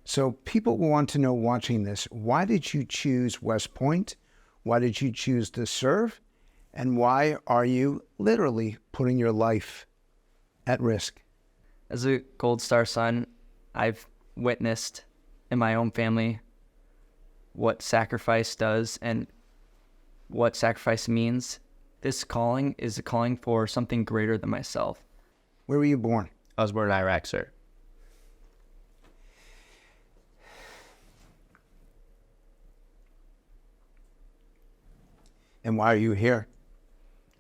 So people will want to know watching this, why did you choose West Point? Why did you choose to serve? And why are you literally putting your life at risk? As a Gold Star son, I've witnessed in my own family what sacrifice does and what sacrifice means. This calling is a calling for something greater than myself. Where were you born? I was born in Iraq, sir. And why are you here?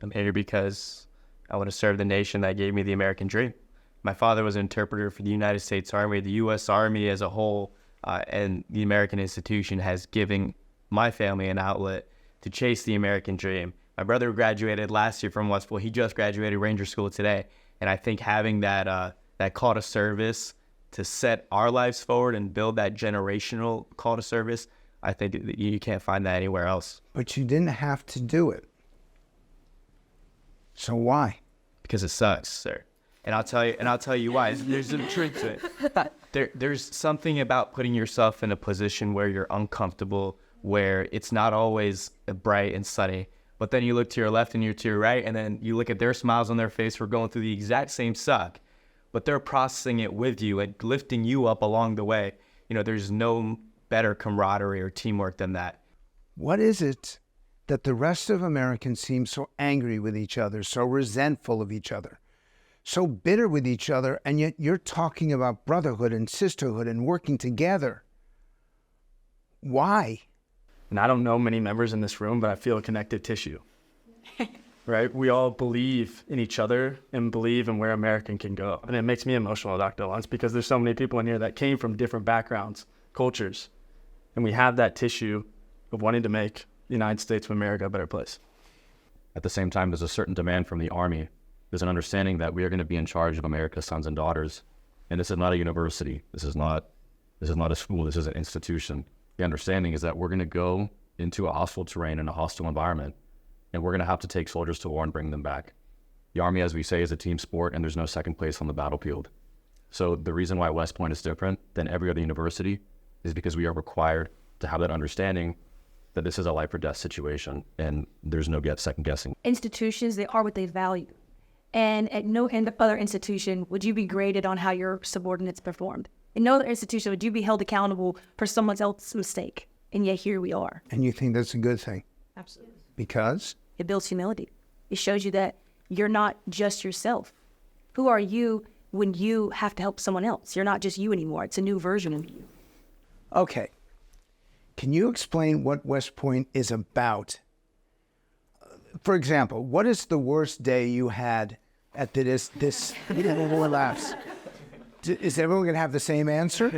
I'm here because I want to serve the nation that gave me the American dream. My father was an interpreter for the United States Army. The U.S. Army as a whole and the American institution has given my family an outlet to chase the American dream. My brother graduated last year from West Point. He just graduated Ranger School today. And I think having that call to service to set our lives forward and build that generational call to service, I think that you can't find that anywhere else. But you didn't have to do it. So why? Because it sucks, sir. And I'll tell you why. There's a truth to it. There's something about putting yourself in a position where you're uncomfortable, where it's not always bright and sunny. But then you look to your left and you're to your right, and then you look at their smiles on their face. We're going through the exact same suck, but they're processing it with you and lifting you up along the way. You know, there's no better camaraderie or teamwork than that. What is it that the rest of Americans seem so angry with each other, so resentful of each other, so bitter with each other, and yet you're talking about brotherhood and sisterhood and working together? Why? And I don't know many members in this room, but I feel a connective tissue, right? We all believe in each other and believe in where America can go. And it makes me emotional, Dr. Luntz, because there's so many people in here that came from different backgrounds, cultures, and we have that tissue of wanting to make the United States of America a better place. At the same time, there's a certain demand from the Army. There's an understanding that we are going to be in charge of America's sons and daughters. And this is not a university. This is not a school. This is an institution. The understanding is that we're going to go into a hostile terrain and a hostile environment, and we're going to have to take soldiers to war and bring them back. The Army, as we say, is a team sport, and there's no second place on the battlefield. So the reason why West Point is different than every other university is because we are required to have that understanding that this is a life or death situation, and there's no second guessing. Institutions, they are what they value. And at no other institution would you be graded on how your subordinates performed. In no other institution would you be held accountable for someone else's mistake. And yet here we are. And you think that's a good thing? Absolutely. Because? It builds humility. It shows you that you're not just yourself. Who are you when you have to help someone else? You're not just you anymore. It's a new version of you. Okay. Can you explain what West Point is about? For example, what is the worst day you had at this more laughs? Is everyone going to have the same answer?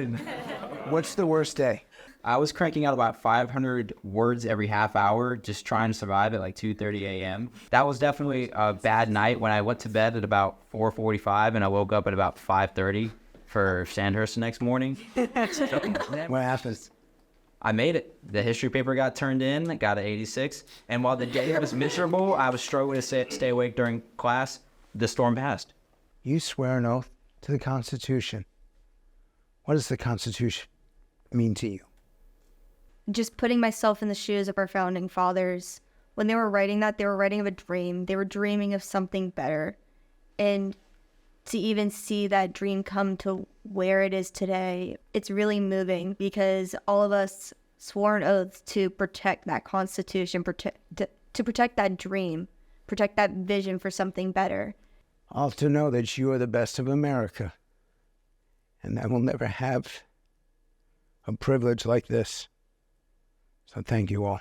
What's the worst day? I was cranking out about 500 words every half hour, just trying to survive at like 2:30 a.m. That was definitely a bad night. When I went to bed at about 4:45 and I woke up at about 5:30 for Sandhurst the next morning. What happened? I made it. The history paper got turned in, got an 86. And while the day was miserable, I was struggling to stay awake during class. The storm passed. You swear an oath to the Constitution. What does the Constitution mean to you? Just putting myself in the shoes of our founding fathers. When they were writing that, they were writing of a dream. They were dreaming of something better. And to even see that dream come to where it is today, it's really moving because all of us swore an oath to protect that Constitution, to protect that dream, protect that vision for something better. All to know that you are the best of America, and that we'll never have a privilege like this. So thank you all.